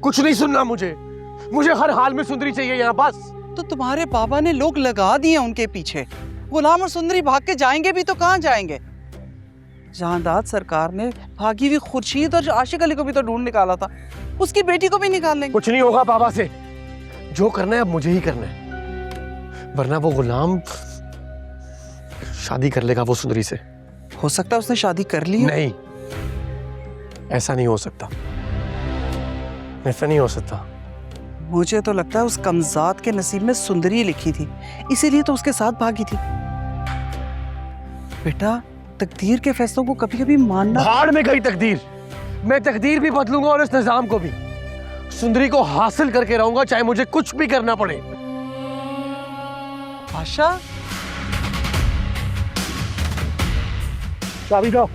कुछ नहीं सुनना मुझे हर हाल में सुंदरी चाहिए यहाँ बस। तो तुम्हारे पापा ने लोग लगा दिए उनके पीछे, गुलाम और सुंदरी भाग के जाएंगे भी तो कहाँ जाएंगे? जहांदाद सरकार ने भागी हुई खुर्शीद और आशिक अली को भी तो ढूंढ निकाला था, उसकी बेटी को भी निकाल लेंगे। कुछ नहीं होगा पापा से, जो करना है अब मुझे ही करना है, वरना वो गुलाम शादी कर लेगा वो सुंदरी से। हो सकता है उसने शादी कर ली हो। नहीं, ऐसा नहीं हो सकता, ऐसा नहीं हो सकता। मुझे तो लगता है उस कमजात के नसीब में सुंदरी लिखी थी, इसीलिए तो उसके साथ भागी थी। बेटा, तकदीर के फैसलों को कभी कभी मानना। भाड़ में गई तकदीर, मैं तकदीर भी बदलूंगा और इस निजाम को भी। सुंदरी को हासिल करके रहूंगा, चाहे मुझे कुछ भी करना पड़े। आशा, चाबी दो।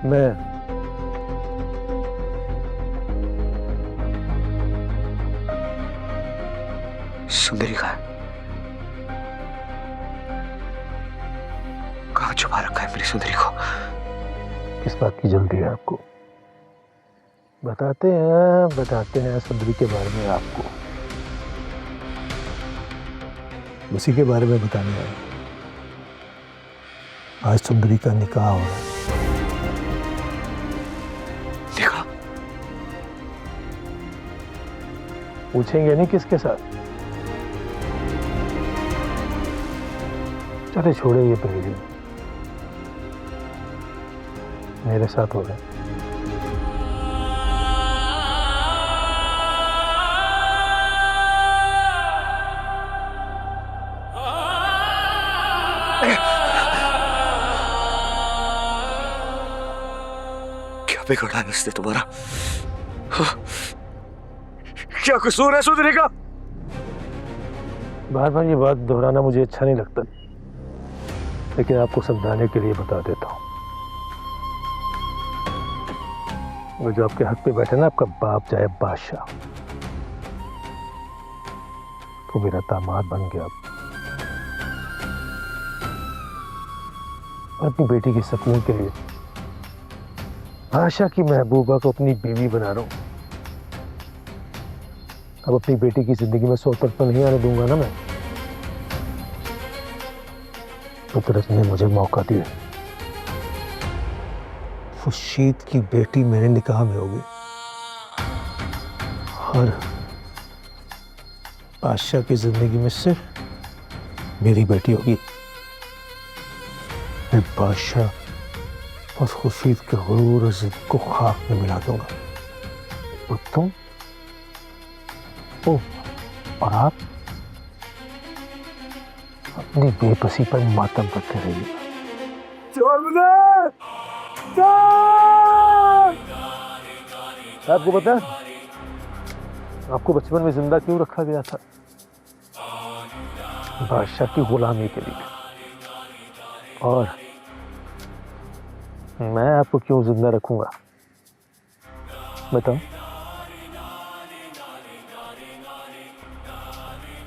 मैं सुंदरी कहाँ छुपा रखा है मेरी सुंदरी को? किस बात की जल्दी है आपको? बताते हैं सुंदरी के बारे में आपको, उसी के बारे में बताने आए। आज सुंदरी का निकाह हो रहा है। पूछेंगे नहीं किसके साथ? चले छोड़े ये पहले, मेरे साथ हो रहा है। क्या बिगड़ा है उसने तुम्हारा? क्या कसूर है सुंदरी का? बार बार ये बात दोहराना मुझे अच्छा नहीं लगता, लेकिन आपको समझाने के लिए बता देता हूँ। वो जो आपके हक पे बैठे ना, आपका बाप चाहे बादशाह, तो मेरा दामाद बन गया। और अपनी बेटी के सुकून के लिए बादशाह की महबूबा को अपनी बीवी बना रहा हूँ। अब अपनी बेटी की जिंदगी में सोच तो नहीं आने दूंगा ना मैं। कुदरत ने मुझे मौका दिया, खुर्शीद की बेटी मेरे निकाह में होगी और बादशाह की जिंदगी में सिर्फ मेरी बेटी होगी। मैं बादशाह और खुर्शीद के गुरूर और जिद को खाक में मिला दूंगा। और तुम और आप अपनी बेबसी पर मातम करते रहिए। आपको पता है आपको बचपन में जिंदा क्यों रखा गया था? बादशाह की गुलामी के लिए। और मैं आपको क्यों जिंदा रखूंगा बताओ?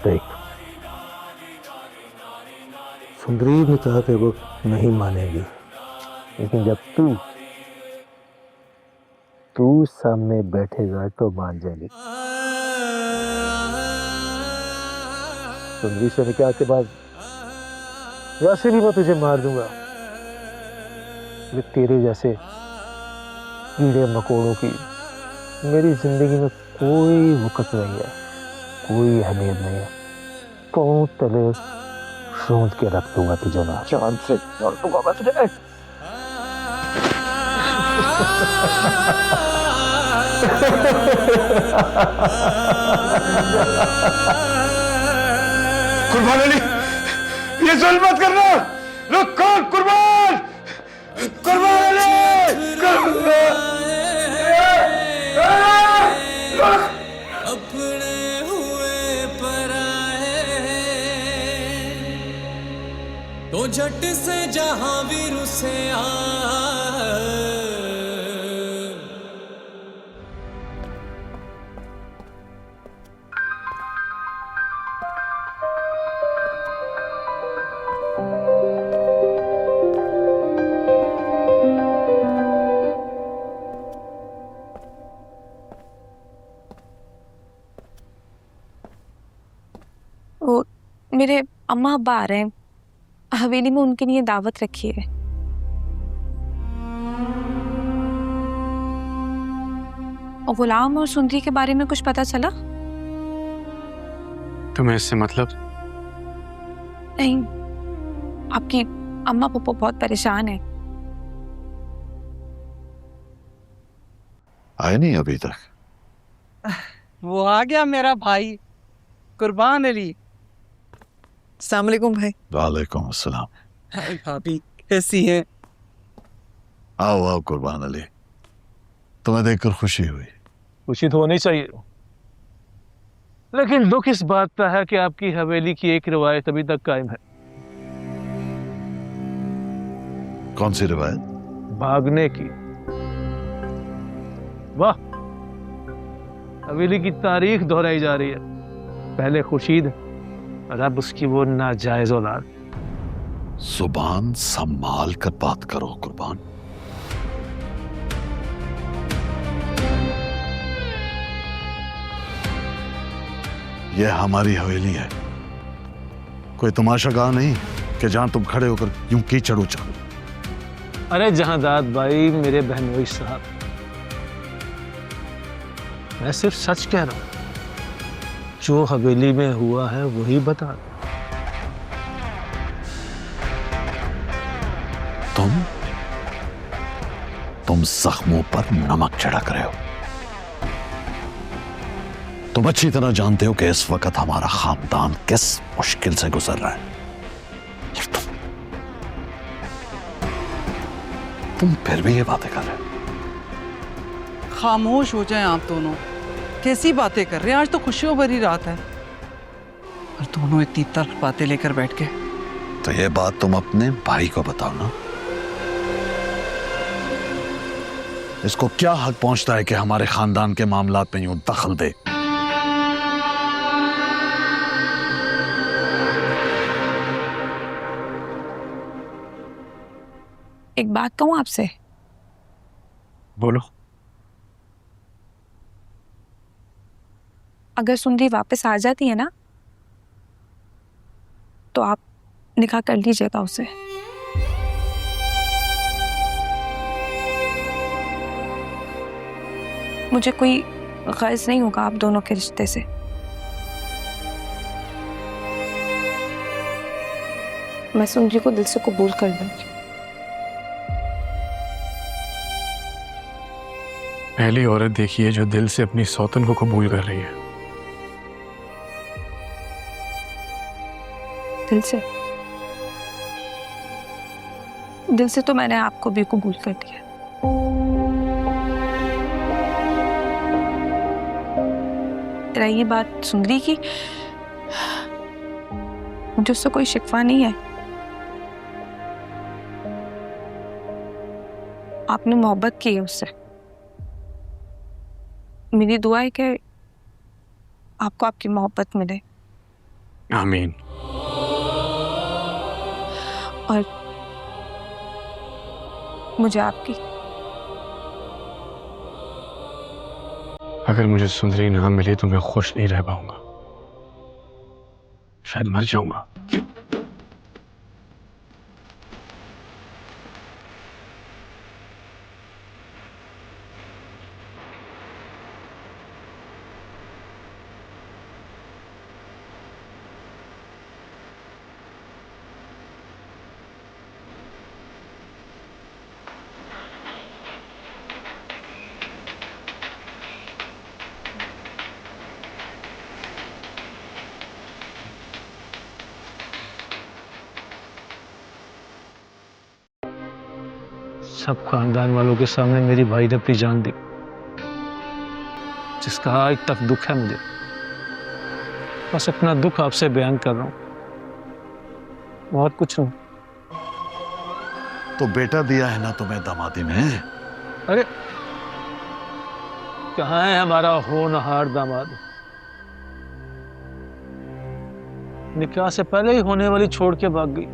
देख, सुंदरी निकाह के वक्त नहीं मानेगी, लेकिन जब तू सामने बैठेगा तो मान जाएगी। सुंदरी से निकाह के बाद वैसे भी मैं तुझे मार दूंगा। तेरे जैसे कीड़े मकोड़ों की मेरी जिंदगी में कोई वक़्त नहीं है, कोई अहमियत नहीं है। पाँव तले सूंद के रख दूंगा तुझे ना, चांद से तुझे। कुर्बान अली, ये जुल्म मत करना। रुक, कौन? कुर्बान, कुर्बान अली, अपने हुए पराए तो झट से जहां वीर से आ वो मेरे अम्मा अब्बा आ रहे हैं, हवेली में उनके लिए दावत रखी है। और गुलाम और सुंदरी के बारे में कुछ पता चला? तुम्हें इससे मतलब? नहीं, आपकी अम्मा पप्पो बहुत परेशान है। आए नहीं अभी तक? वो आ गया मेरा भाई कुर्बान अली। अस्सलाम वालेकुम भाई। वालेकुम अस्सलाम। हाय भाभी, कैसी हैं? आओ आओ कुर्बान अली, तुम्हें देखकर खुशी हुई। खुशी तो होनी चाहिए, लेकिन दुख इस बात का है कि आपकी हवेली की एक रिवायत अभी तक कायम है। कौन सी रिवायत? भागने की। वाह, हवेली की तारीख दोहराई जा रही है। पहले खुर्शीद और अब उसकी वो नाजायज औलाद। जुबान संभाल कर बात करो कुर्बान। यह हमारी हवेली है, कोई तमाशागाह नहीं कि जहां तुम खड़े होकर यूं कीचड़ उछालो। अरे जहांदाद भाई, मेरे बहनोई साहब, मैं सिर्फ सच कह रहा हूं। जो हवेली में हुआ है वही बता। तुम जख्मों पर नमक छिड़क रहे हो। तुम अच्छी तरह जानते हो कि इस वक्त हमारा खानदान किस मुश्किल से गुजर रहा है। और तुम फिर भी ये बातें कर रहे हो। खामोश हो जाएं आप दोनों। कैसी बातें कर रहे हैं? आज तो खुशियों भरी रात है और दोनों इतनी तल्ख बातें लेकर बैठ गए। तो ये बात तुम अपने भाई को बताओ ना। इसको क्या हक पहुंचता है कि हमारे खानदान के मामलात में यूं दखल दे? एक बात कहूँ आपसे? बोलो। अगर सुंदरी वापस आ जाती है ना, तो आप निकाह कर लीजिएगा उसे। मुझे कोई गर्ज नहीं होगा आप दोनों के रिश्ते से। मैं सुंदरी को दिल से कबूल कर लूंगी। पहली औरत देखी है जो दिल से अपनी सौतन को कबूल कर रही है। दिल से तो मैंने आपको भी कबूल कर दिया। रही बात सुंदरी की, मुझे उससे कोई शिकवा नहीं है। आपने मोहब्बत की है उससे। मेरी दुआ है कि आपको आपकी मोहब्बत मिले। आमीन। और मुझे आपकी। अगर मुझे सुंदरी ना मिली तो मैं खुश नहीं रह पाऊंगा, शायद मर जाऊंगा। सब खानदान वालों के सामने मेरी भाई ने अपनी जान दी, जिसका आज तक दुख है मुझे। बस अपना दुख आपसे बयान कर रहा हूँ, बहुत कुछ नहीं। तो बेटा दिया है ना तुम्हें दामादी में। अरे कहाँ है हमारा होनहार दामाद? निकाह से पहले ही होने वाली छोड़ के भाग गई,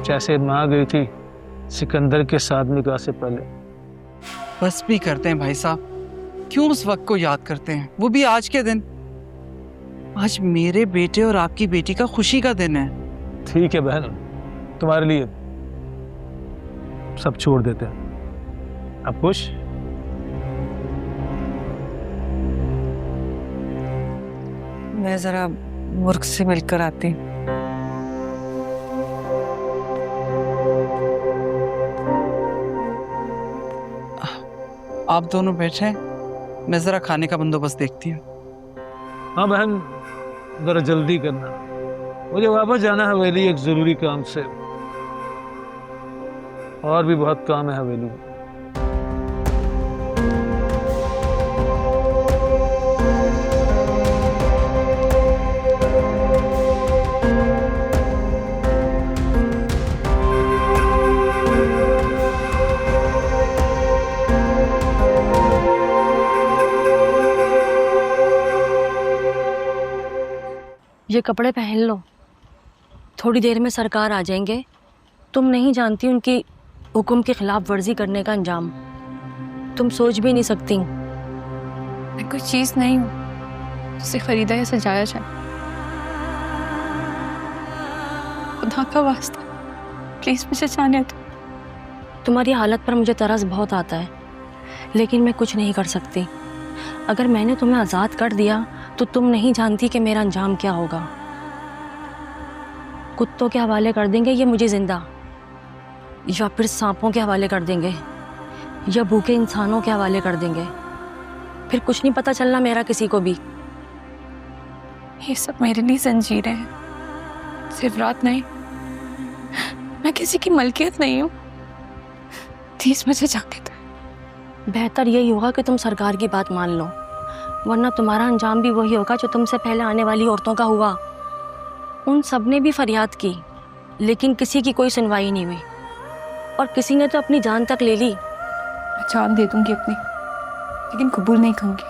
जैसे माँ गई थी सिकंदर के साथ निकाह से पहले। बस भी करते हैं भाई साहब, क्यों उस वक्त को याद करते हैं, वो भी आज के दिन। आज मेरे बेटे और आपकी बेटी का खुशी का दिन है। ठीक है बहन, तुम्हारे लिए सब छोड़ देते हैं। अब खुश? मैं जरा मुर्ख से मिलकर आती हूँ। आप दोनों बैठे, मैं जरा खाने का बंदोबस्त देखती हूँ। हाँ बहन, जरा जल्दी करना, मुझे वापस जाना है हवेली एक जरूरी काम से, और भी बहुत काम है हवेली में। ये कपड़े पहन लो, थोड़ी देर में सरकार आ जाएंगे। तुम नहीं जानती उनकी हुक्म की खिलाफ वर्जी करने का अंजाम, तुम सोच भी नहीं सकती। मैं कोई चीज़ नहीं हूँ जिसे खरीदा या सजाया जाए। खुदा का वास्ता प्लीज़ मुझे जाने दो। तुम्हारी हालत पर मुझे तरस बहुत आता है, लेकिन मैं कुछ नहीं कर सकती। अगर मैंने तुम्हें आज़ाद कर दिया तो तुम नहीं जानती कि मेरा अंजाम क्या होगा। कुत्तों के हवाले कर देंगे ये मुझे जिंदा, या फिर सांपों के हवाले कर देंगे, या भूखे इंसानों के हवाले कर देंगे। फिर कुछ नहीं पता चलना मेरा किसी को भी। ये सब मेरे लिए जंजीरें हैं, सिर्फ रात नहीं। मैं किसी की मलकियत नहीं हूँ, प्लीज मुझे जाने दो। बेहतर यही होगा कि तुम सरकार की बात मान लो, वरना तुम्हारा अंजाम भी वही होगा जो तुमसे पहले आने वाली औरतों का हुआ। उन सब ने भी फरियाद की, लेकिन किसी की कोई सुनवाई नहीं हुई, और किसी ने तो अपनी जान तक ले ली। मैं जान दे दूंगी अपनी, लेकिन कबूल नहीं करूंगी।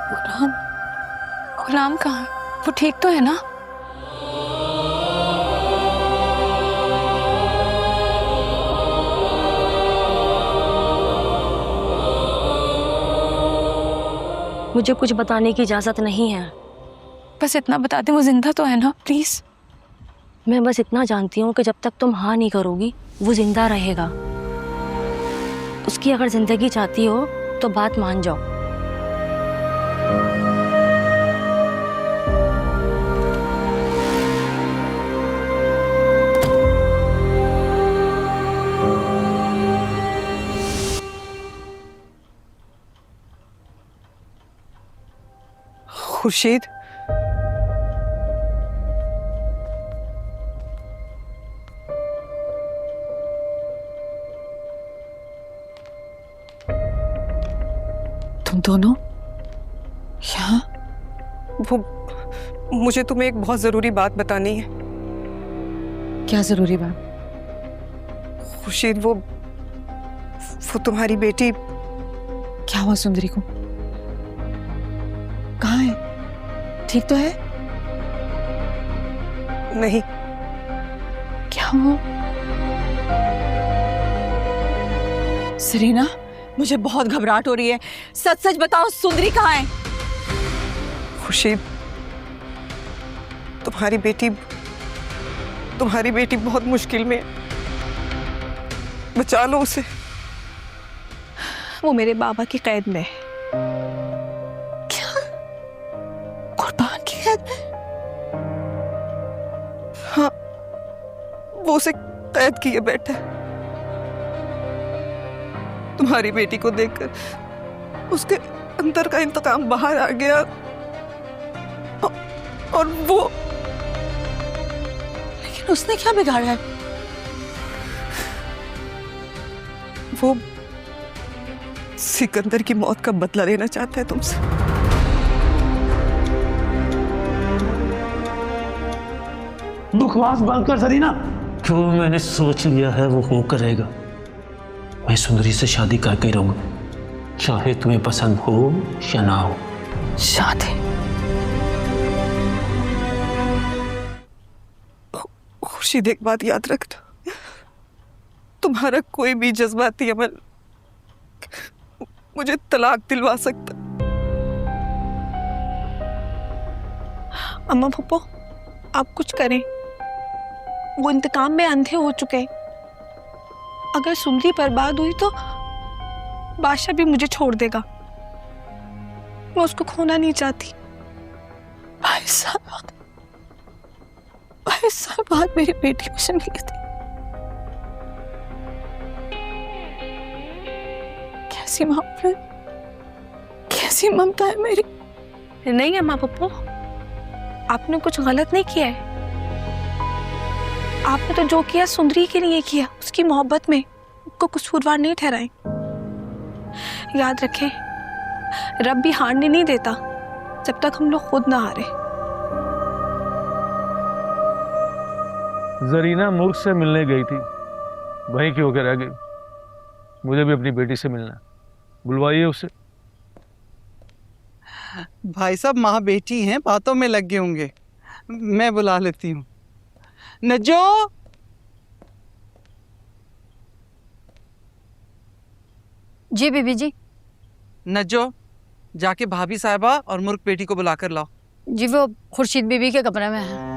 गुलाम, गुलाम कहाँ है? वो ठीक तो है ना? मुझे कुछ बताने की इजाज़त नहीं है। बस इतना बता दे, वो जिंदा तो है ना? प्लीज। मैं बस इतना जानती हूँ कि जब तक तुम हाँ नहीं करोगी वो जिंदा रहेगा। उसकी अगर जिंदगी चाहती हो तो बात मान जाओ। खुर्शीद, तुम दोनों यहाँ? वो मुझे तुम्हें एक बहुत जरूरी बात बतानी है। क्या जरूरी बात? खुर्शीद, वो तुम्हारी बेटी। क्या हुआ सुंदरी को? कहाँ है? ठीक तो है? नहीं। क्या हुआ? सरीना, मुझे बहुत घबराहट हो रही है, सच सच बताओ, सुंदरी कहाँ है? खुर्शीद, तुम्हारी बेटी बहुत मुश्किल में है, बचा लो उसे। वो मेरे बाबा की कैद में है। क्या? कुर्बान की कैद में? हाँ, वो उसे कैद किए बैठा है। तुम्हारी बेटी को देखकर उसके अंदर का इंतकाम बाहर आ गया, और लेकिन उसने क्या बिगाड़ा है? वो सिकंदर की मौत का बदला लेना चाहता है तुमसे। बकवास बंद कर सरीना। जो मैंने सोच लिया है वो हो करेगा। मैं सुंदरी से शादी करके रहूंगा, चाहे तुम्हें पसंद हो या ना हो। शादी? खुर्शीद, एक बात याद रखना, तुम्हारा कोई भी जज्बाती अमल मुझे तलाक दिलवा सकता। अम्मा पप्पो, आप कुछ करें। वो इंतकाम में अंधे हो चुके हैं। अगर सुंदरी बर्बाद हुई तो बादशाह भी मुझे छोड़ देगा। मैं उसको खोना नहीं चाहती। भाई साहब बात मेरी बेटी मुझसे मिली थी। कैसी मोहब्बत, कैसी ममता है मेरी। नहीं अम्मा पप्पो, आपने कुछ गलत नहीं किया है। आपने तो जो किया सुंदरी के लिए किया, उसकी मोहब्बत में उसको कसूरवार नहीं ठहराए। याद रखें, रब भी हारने नहीं देता जब तक हम लोग खुद ना हारे। जरीना मुर्ख से मिलने गई थी, वहीं की होकर रह गई। मुझे भी अपनी बेटी से मिलना है, बुलवाइए उसे। भाई साहब, माँ बेटी हैं, बातों में लग गए होंगे, मैं बुला लेती हूँ। नज्जो, जी बीबी जी। नज्जो, जाके भाभी साहिबा और मुर्ख बेटी को बुला कर लाओ। जी वो खुर्शीद बीबी के कमरे में है।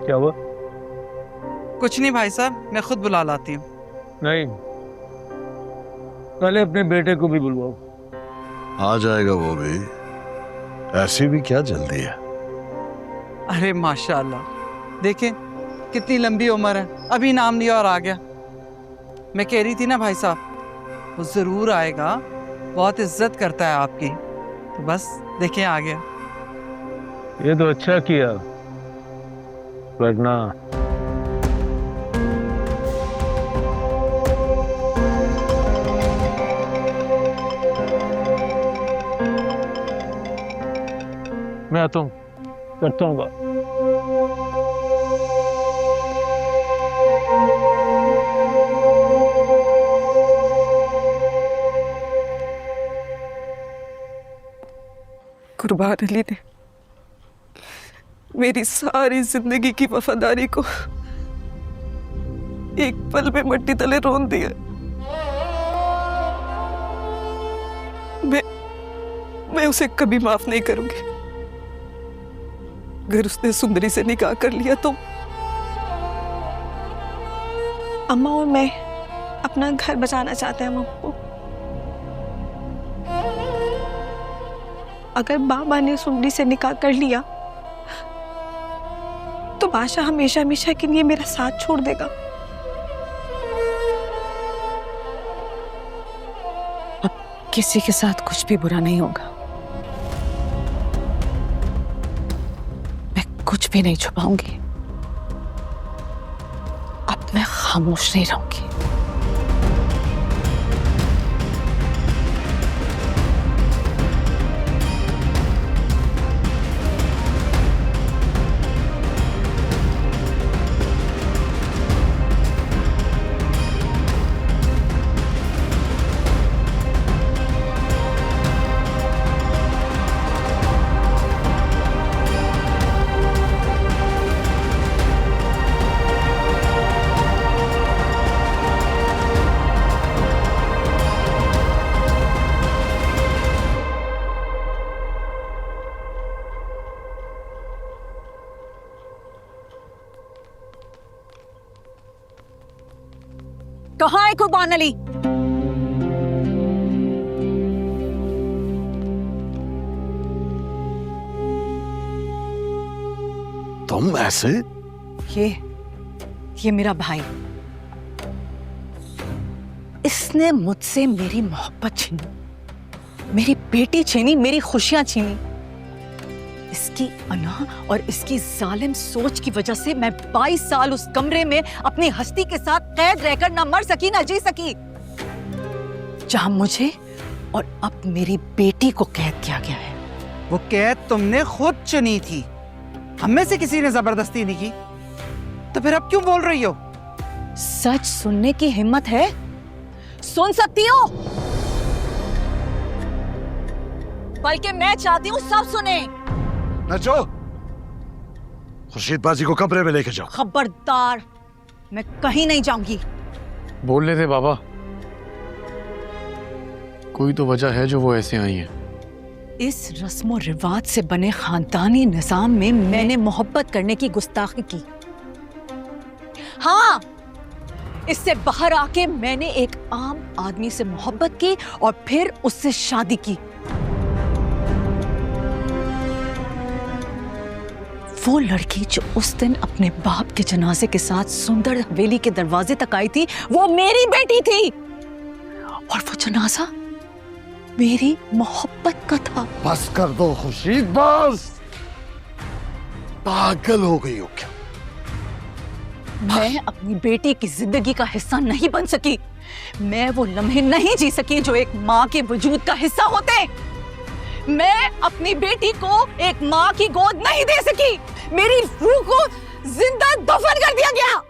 क्या हुआ? कुछ नहीं भाई साहब, मैं खुद बुला लाती हूँ। नहीं, पहले अपने बेटे को भी बुलवाओ। आ जाएगा वो भी, ऐसी भी क्या जल्दी है। अरे माशाल्लाह, देखें कितनी लंबी उम्र है, अभी नाम लिया और आ गया। मैं कह रही थी ना भाई साहब, वो जरूर आएगा, बहुत इज्जत करता है आपकी। तो बस देखें आ गया। ये तो अच्छा किया, वरना मैं आता हूँ, करता हूँ बात। कुर्बान अली ने मेरी सारी जिंदगी की वफादारी को एक पल में मट्टी तले रोन दिया। मैं उसे कभी माफ नहीं करूंगी। अगर उसने सुंदरी से निकाह कर लिया तो अम्मा और मैं अपना घर बचाना चाहते हैं। अम्मा को अगर बाबा ने सुंदरी से निकाह कर लिया तो बादशाह हमेशा हमेशा के लिए मेरा साथ छोड़ देगा। अब किसी के साथ कुछ भी बुरा नहीं होगा। मैं कुछ भी नहीं छुपाऊंगी। अब मैं खामोश नहीं रहूंगी। कहाँ है कुर्बान अली? तुम ऐसे? ये मेरा भाई, इसने मुझसे मेरी मोहब्बत छीनी, मेरी बेटी छीनी, मेरी खुशियां छीनी। इसकी अना और इसकी जालिम सोच की वजह से मैं 22 साल उस कमरे में अपनी हस्ती के साथ कैद रहकर ना मर सकी ना जी सकी, जहां मुझे और अब मेरी बेटी को कैद किया गया है। वो कैद तुमने खुद चुनी थी, हम में से किसी ने जबरदस्ती नहीं की। तो फिर अब क्यों बोल रही हो? सच सुनने की हिम्मत है? सुन सकती हो? बल्कि मैं चाहती हूँ सब सुने। नचो, खुर्शीद बाजी को कमरे में लेके जाओ। खबरदार, मैं कहीं नहीं जाऊंगी। बोल रहे थे बाबा, कोई तो वजह है जो वो ऐसे आई है। इस रस्मो रिवाज से बने खानदानी निजाम में मैंने मोहब्बत करने की गुस्ताखी की। हाँ, इससे बाहर आके मैंने एक आम आदमी से मोहब्बत की और फिर उससे शादी की। वो लड़की जो उस दिन अपने बाप के जनाजे के साथ सुंदर हवेली के दरवाजे तक आई थी, वो मेरी बेटी थी और वो जनाजा मेरी मोहब्बत का था। बस कर दो खुर्शीद, बस। पागल हो गई हो क्या? मैं अपनी बेटी की जिंदगी का हिस्सा नहीं बन सकी। मैं वो लम्हे नहीं जी सकी जो एक माँ के वजूद का हिस्सा होते। मैं अपनी बेटी को एक माँ की गोद नहीं दे सकी। मेरी रूह को जिंदा दफन कर दिया गया।